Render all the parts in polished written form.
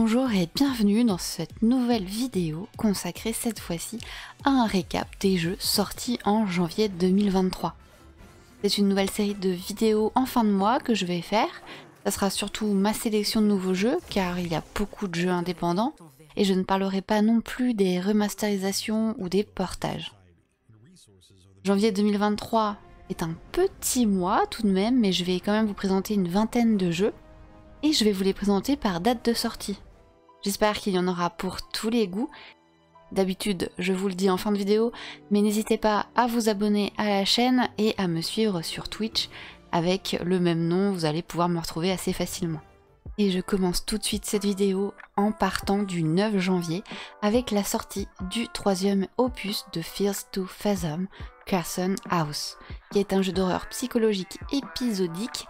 Bonjour et bienvenue dans cette nouvelle vidéo consacrée cette fois-ci à un récap des jeux sortis en janvier 2023. C'est une nouvelle série de vidéos en fin de mois que je vais faire. Ça sera surtout ma sélection de nouveaux jeux car il y a beaucoup de jeux indépendants et je ne parlerai pas non plus des remasterisations ou des portages. Janvier 2023 est un petit mois tout de même, mais je vais quand même vous présenter une vingtaine de jeux. Et je vais vous les présenter par date de sortie. J'espère qu'il y en aura pour tous les goûts. D'habitude, je vous le dis en fin de vidéo, mais n'hésitez pas à vous abonner à la chaîne et à me suivre sur Twitch avec le même nom, vous allez pouvoir me retrouver assez facilement. Et je commence tout de suite cette vidéo en partant du 9 janvier avec la sortie du troisième opus de Fears to Fathom, Carson House, qui est un jeu d'horreur psychologique épisodique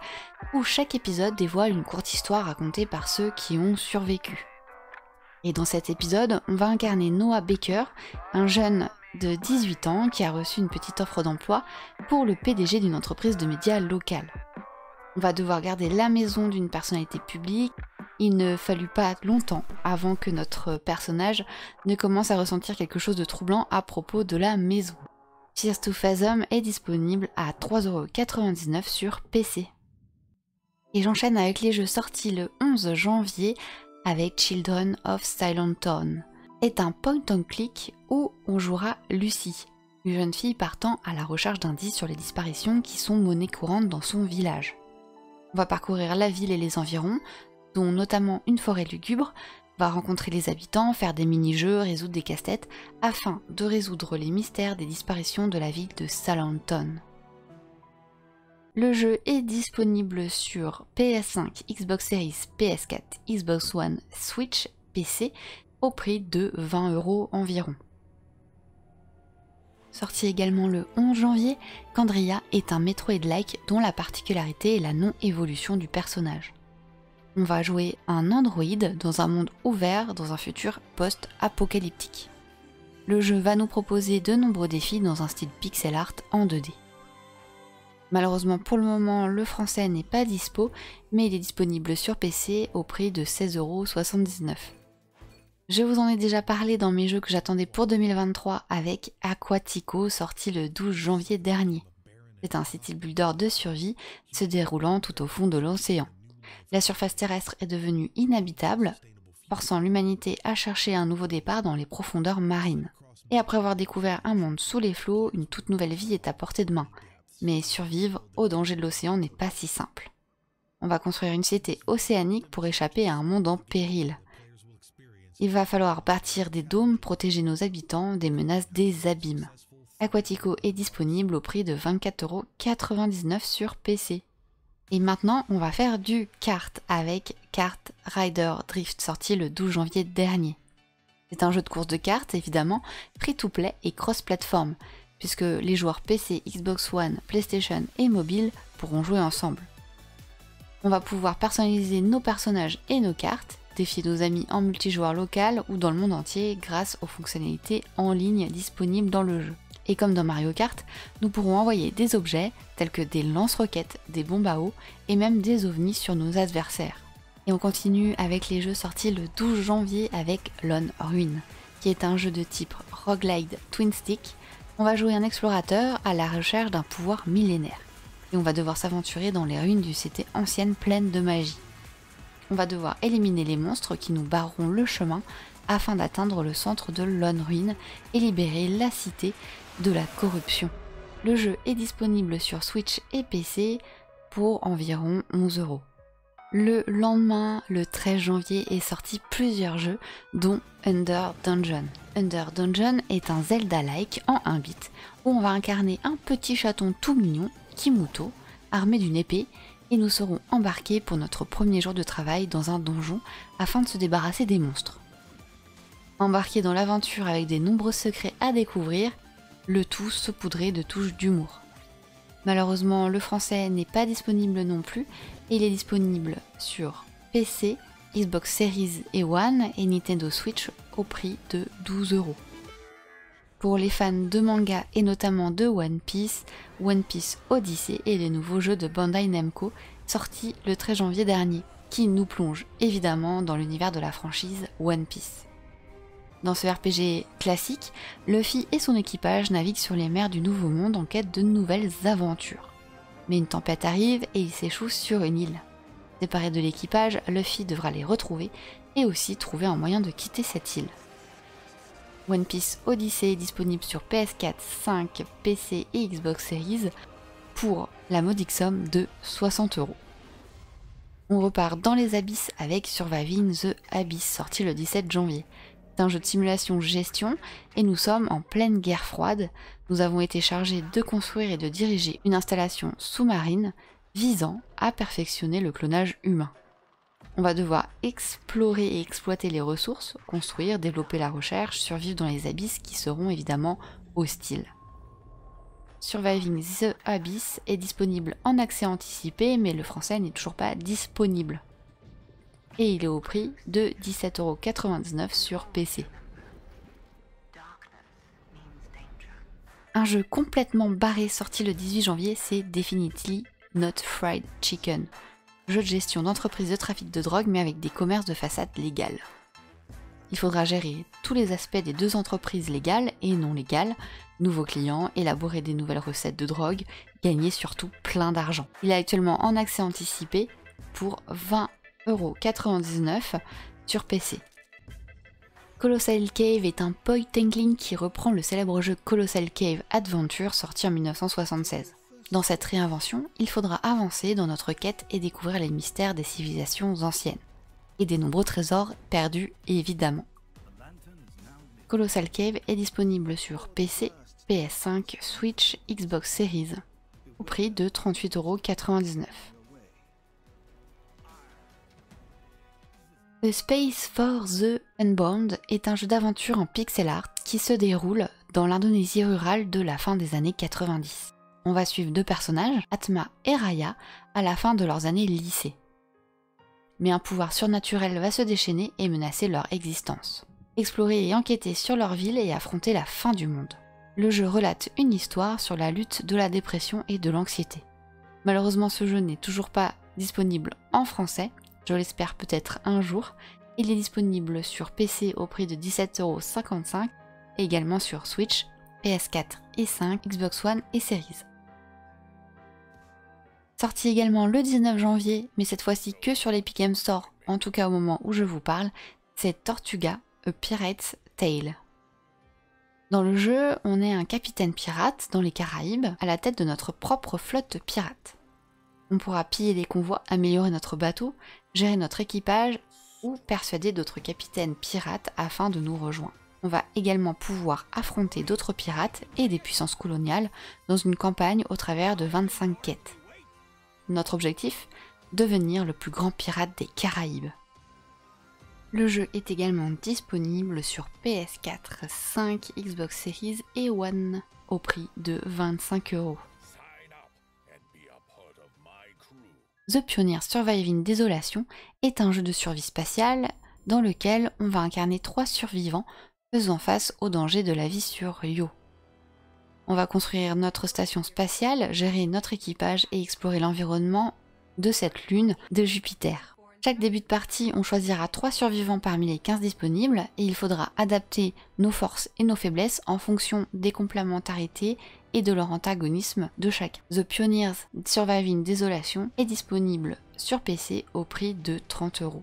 où chaque épisode dévoile une courte histoire racontée par ceux qui ont survécu. Et dans cet épisode, on va incarner Noah Baker, un jeune de 18 ans qui a reçu une petite offre d'emploi pour le PDG d'une entreprise de médias locale. On va devoir garder la maison d'une personnalité publique. Il ne fallut pas longtemps avant que notre personnage ne commence à ressentir quelque chose de troublant à propos de la maison. Fears to Fathom est disponible à 3,99 € sur PC. Et j'enchaîne avec les jeux sortis le 11 janvier avec Children of Silent Town. C'est un point and click où on jouera Lucy, une jeune fille partant à la recherche d'indices sur les disparitions qui sont monnaie courante dans son village. On va parcourir la ville et les environs, dont notamment une forêt lugubre, on va rencontrer les habitants, faire des mini-jeux, résoudre des casse-têtes, afin de résoudre les mystères des disparitions de la ville de Silent Town. Le jeu est disponible sur PS5, Xbox Series, PS4, Xbox One, Switch, PC, au prix de 20 € environ. Sorti également le 11 janvier, Candria est un Metroid-like dont la particularité est la non-évolution du personnage. On va jouer un androïde dans un monde ouvert dans un futur post-apocalyptique. Le jeu va nous proposer de nombreux défis dans un style pixel art en 2D. Malheureusement pour le moment, le français n'est pas dispo, mais il est disponible sur PC au prix de 16,79 €. Je vous en ai déjà parlé dans mes jeux que j'attendais pour 2023 avec Aquatico, sorti le 12 janvier dernier. C'est un city builder de survie se déroulant tout au fond de l'océan. La surface terrestre est devenue inhabitable, forçant l'humanité à chercher un nouveau départ dans les profondeurs marines. Et après avoir découvert un monde sous les flots, une toute nouvelle vie est à portée de main. Mais survivre au danger de l'océan n'est pas si simple. On va construire une cité océanique pour échapper à un monde en péril. Il va falloir bâtir des dômes, protéger nos habitants des menaces des abîmes. Aquatico est disponible au prix de 24,99 € sur PC. Et maintenant, on va faire du kart avec Kart Rider Drift, sorti le 12 janvier dernier. C'est un jeu de course de cartes, évidemment, free-to-play et cross-platform, puisque les joueurs PC, Xbox One, PlayStation et mobile pourront jouer ensemble. On va pouvoir personnaliser nos personnages et nos cartes, défier nos amis en multijoueur local ou dans le monde entier grâce aux fonctionnalités en ligne disponibles dans le jeu. Et comme dans Mario Kart, nous pourrons envoyer des objets tels que des lance-roquettes, des bombes à eau et même des ovnis sur nos adversaires. Et on continue avec les jeux sortis le 12 janvier avec Lone Ruin, qui est un jeu de type roguelite twin stick. On va jouer un explorateur à la recherche d'un pouvoir millénaire. Et on va devoir s'aventurer dans les ruines d'une cité ancienne pleine de magie. On va devoir éliminer les monstres qui nous barreront le chemin afin d'atteindre le centre de Lone Ruin et libérer la cité de la corruption. Le jeu est disponible sur Switch et PC pour environ 11 €. Le lendemain, le 13 janvier, est sorti plusieurs jeux, dont Under Dungeon. Under Dungeon est un Zelda-like en 1 bit, où on va incarner un petit chaton tout mignon, Kimuto, armé d'une épée, et nous serons embarqués pour notre premier jour de travail dans un donjon afin de se débarrasser des monstres. Embarqués dans l'aventure avec des nombreux secrets à découvrir, le tout saupoudré de touches d'humour. Malheureusement, le français n'est pas disponible non plus, et il est disponible sur PC, Xbox Series et One et Nintendo Switch au prix de 12 €. Pour les fans de manga et notamment de One Piece Odyssey est le nouveau jeu de Bandai Namco sorti le 13 janvier dernier. qui nous plonge évidemment dans l'univers de la franchise One Piece. Dans ce RPG classique, Luffy et son équipage naviguent sur les mers du Nouveau Monde en quête de nouvelles aventures. Mais une tempête arrive et ils s'échouent sur une île. Séparé de l'équipage, Luffy devra les retrouver et aussi trouver un moyen de quitter cette île. One Piece Odyssey est disponible sur PS4, 5, PC et Xbox Series pour la modique somme de 60 €. On repart dans les abysses avec Surviving the Abyss, sorti le 17 janvier. C'est un jeu de simulation gestion et nous sommes en pleine guerre froide. Nous avons été chargés de construire et de diriger une installation sous-marine visant à perfectionner le clonage humain. On va devoir explorer et exploiter les ressources, construire, développer la recherche, survivre dans les abysses qui seront évidemment hostiles. Surviving the Abyss est disponible en accès anticipé, mais le français n'est toujours pas disponible. Et il est au prix de 17,99 € sur PC. Un jeu complètement barré sorti le 18 janvier, c'est Definitely Not Fried Chicken. Jeu de gestion d'entreprise de trafic de drogue mais avec des commerces de façade légales. Il faudra gérer tous les aspects des deux entreprises légales et non légales, nouveaux clients, élaborer des nouvelles recettes de drogue, gagner surtout plein d'argent. Il est actuellement en accès anticipé pour 20,99 € sur PC. Colossal Cave est un point and click qui reprend le célèbre jeu Colossal Cave Adventure sorti en 1976. Dans cette réinvention, il faudra avancer dans notre quête et découvrir les mystères des civilisations anciennes. Et des nombreux trésors perdus évidemment. Colossal Cave est disponible sur PC, PS5, Switch, Xbox Series, au prix de 38,99 €. The Space for the Unbound est un jeu d'aventure en pixel art qui se déroule dans l'Indonésie rurale de la fin des années 90. On va suivre deux personnages, Atma et Raya, à la fin de leurs années lycée. Mais un pouvoir surnaturel va se déchaîner et menacer leur existence. Explorer et enquêter sur leur ville et affronter la fin du monde. Le jeu relate une histoire sur la lutte de la dépression et de l'anxiété. Malheureusement, ce jeu n'est toujours pas disponible en français, je l'espère peut-être un jour. Il est disponible sur PC au prix de 17,55 € et également sur Switch, PS4 et 5, Xbox One et Series. Sorti également le 19 janvier, mais cette fois-ci que sur l'Epic Games Store, en tout cas au moment où je vous parle, c'est Tortuga, A Pirate's Tale. Dans le jeu, on est un capitaine pirate dans les Caraïbes, à la tête de notre propre flotte de pirates. On pourra piller des convois, améliorer notre bateau, gérer notre équipage ou persuader d'autres capitaines pirates afin de nous rejoindre. On va également pouvoir affronter d'autres pirates et des puissances coloniales dans une campagne au travers de 25 quêtes. Notre objectif, devenir le plus grand pirate des Caraïbes. Le jeu est également disponible sur PS4, 5, Xbox Series et One au prix de 25 €. The Pioneer Surviving Desolation est un jeu de survie spatiale dans lequel on va incarner 3 survivants faisant face aux dangers de la vie sur Io. On va construire notre station spatiale, gérer notre équipage et explorer l'environnement de cette lune de Jupiter. Chaque début de partie, on choisira 3 survivants parmi les 15 disponibles et il faudra adapter nos forces et nos faiblesses en fonction des complémentarités et de leur antagonisme de chacun. The Pioneers Surviving Desolation est disponible sur PC au prix de 30 €.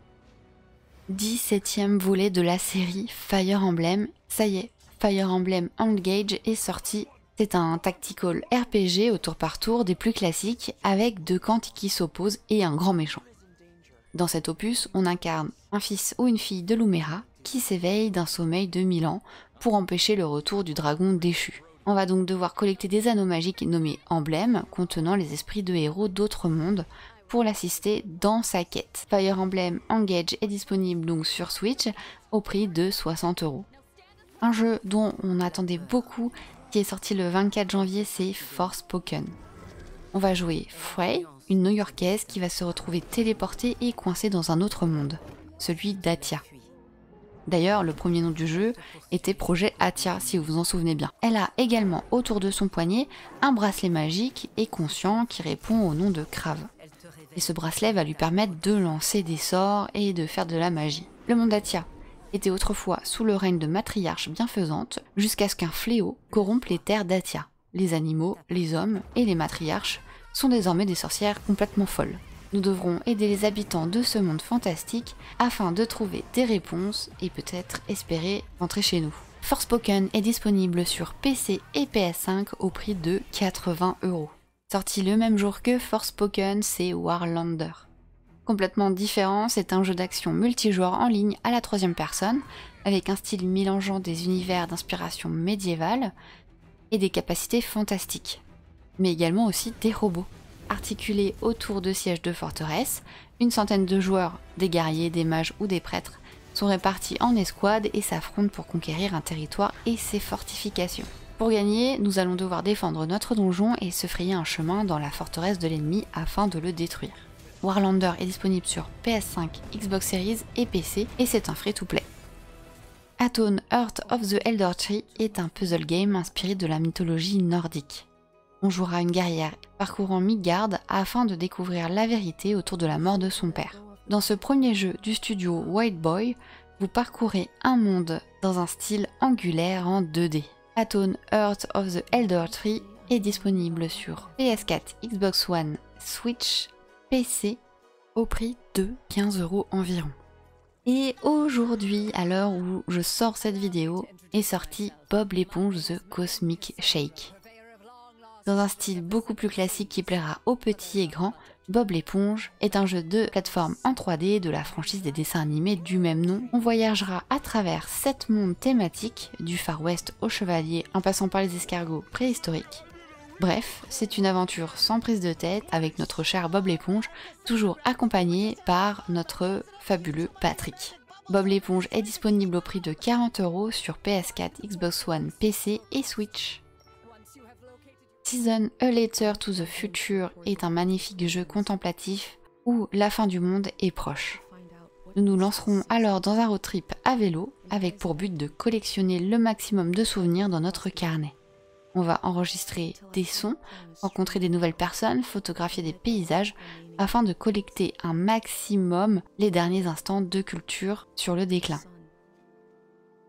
17e volet de la série Fire Emblem. Ça y est, Fire Emblem Engage est sorti. C'est un tactical RPG au tour par tour des plus classiques avec 2 camps qui s'opposent et un grand méchant. Dans cet opus, on incarne un fils ou une fille de Lumera qui s'éveille d'un sommeil de 1000 ans pour empêcher le retour du dragon déchu. On va donc devoir collecter des anneaux magiques nommés emblèmes contenant les esprits de héros d'autres mondes pour l'assister dans sa quête. Fire Emblem Engage est disponible donc sur Switch au prix de 60 €. Un jeu dont on attendait beaucoup qui est sorti le 24 janvier, c'est Forspoken. On va jouer Frey, une New-Yorkaise qui va se retrouver téléportée et coincée dans un autre monde, celui d'Atia. D'ailleurs, le premier nom du jeu était Projet Atia, si vous vous en souvenez bien. Elle a également autour de son poignet un bracelet magique et conscient qui répond au nom de Crave. Et ce bracelet va lui permettre de lancer des sorts et de faire de la magie. Le monde d'Atia était autrefois sous le règne de matriarches bienfaisantes, jusqu'à ce qu'un fléau corrompe les terres d'Atia. Les animaux, les hommes et les matriarches sont désormais des sorcières complètement folles. Nous devrons aider les habitants de ce monde fantastique afin de trouver des réponses et peut-être espérer rentrer chez nous. Forspoken est disponible sur PC et PS5 au prix de 80 €. Sorti le même jour que Forspoken, c'est Warlander. Complètement différent, c'est un jeu d'action multijoueur en ligne à la 3e personne, avec un style mélangeant des univers d'inspiration médiévale et des capacités fantastiques, mais également aussi des robots. Articulés autour de sièges de forteresse, une centaine de joueurs, des guerriers, des mages ou des prêtres, sont répartis en escouades et s'affrontent pour conquérir un territoire et ses fortifications. Pour gagner, nous allons devoir défendre notre donjon et se frayer un chemin dans la forteresse de l'ennemi afin de le détruire. Warlander est disponible sur PS5, Xbox Series et PC et c'est un free-to-play. Atone Heart of the Elder Tree est un puzzle game inspiré de la mythologie nordique. On jouera une guerrière parcourant Midgard afin de découvrir la vérité autour de la mort de son père. Dans ce premier jeu du studio White Boy, vous parcourez un monde dans un style angulaire en 2D. Atone Heart of the Elder Tree est disponible sur PS4, Xbox One, Switch, PC au prix de 15 € environ. Et aujourd'hui, à l'heure où je sors cette vidéo, est sorti Bob l'éponge The Cosmic Shake. Dans un style beaucoup plus classique qui plaira aux petits et grands, Bob l'éponge est un jeu de plateforme en 3D de la franchise des dessins animés du même nom. On voyagera à travers 7 mondes thématiques, du Far West au Chevalier en passant par les escargots préhistoriques. Bref, c'est une aventure sans prise de tête avec notre cher Bob l'éponge, toujours accompagné par notre fabuleux Patrick. Bob l'éponge est disponible au prix de 40 € sur PS4, Xbox One, PC et Switch. Season A Letter to the Future est un magnifique jeu contemplatif où la fin du monde est proche. Nous nous lancerons alors dans un road trip à vélo avec pour but de collectionner le maximum de souvenirs dans notre carnet. On va enregistrer des sons, rencontrer des nouvelles personnes, photographier des paysages afin de collecter un maximum les derniers instants de culture sur le déclin.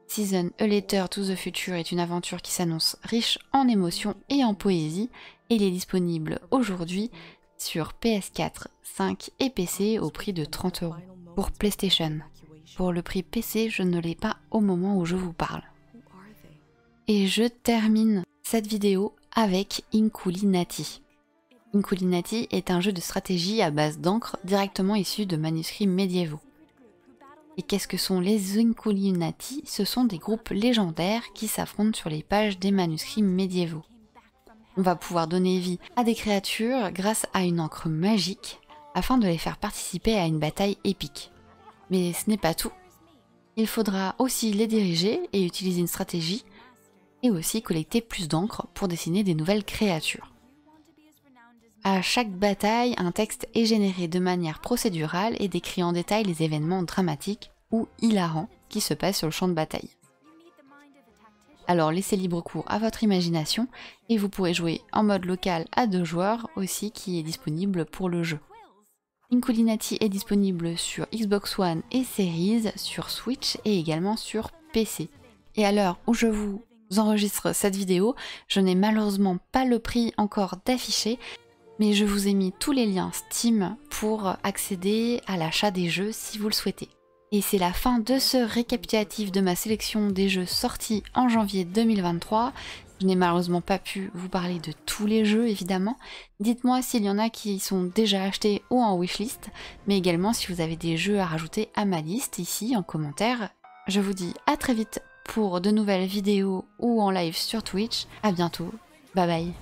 Season A Letter to the Future est une aventure qui s'annonce riche en émotions et en poésie et il est disponible aujourd'hui sur PS4, 5 et PC au prix de 30 € pour PlayStation. Pour le prix PC, je ne l'ai pas au moment où je vous parle. Et je termine cette vidéo avec Inkulinati. Inkulinati est un jeu de stratégie à base d'encre directement issu de manuscrits médiévaux. Et qu'est-ce que sont les Inkulinati? Ce sont des groupes légendaires qui s'affrontent sur les pages des manuscrits médiévaux. On va pouvoir donner vie à des créatures grâce à une encre magique afin de les faire participer à une bataille épique. Mais ce n'est pas tout. Il faudra aussi les diriger et utiliser une stratégie et aussi collecter plus d'encre pour dessiner des nouvelles créatures. À chaque bataille, un texte est généré de manière procédurale et décrit en détail les événements dramatiques ou hilarants qui se passent sur le champ de bataille. Alors laissez libre cours à votre imagination et vous pourrez jouer en mode local à 2 joueurs aussi qui est disponible pour le jeu. Inkulinati est disponible sur Xbox One et Series, sur Switch et également sur PC. Et à l'heure où je vous enregistre cette vidéo, je n'ai malheureusement pas le prix encore d'afficher, mais je vous ai mis tous les liens Steam pour accéder à l'achat des jeux si vous le souhaitez. Et c'est la fin de ce récapitulatif de ma sélection des jeux sortis en janvier 2023. Je n'ai malheureusement pas pu vous parler de tous les jeux évidemment. Dites-moi s'il y en a qui sont déjà achetés ou en wishlist, mais également si vous avez des jeux à rajouter à ma liste ici en commentaire. Je vous dis à très vite pour de nouvelles vidéos ou en live sur Twitch. À bientôt, bye bye.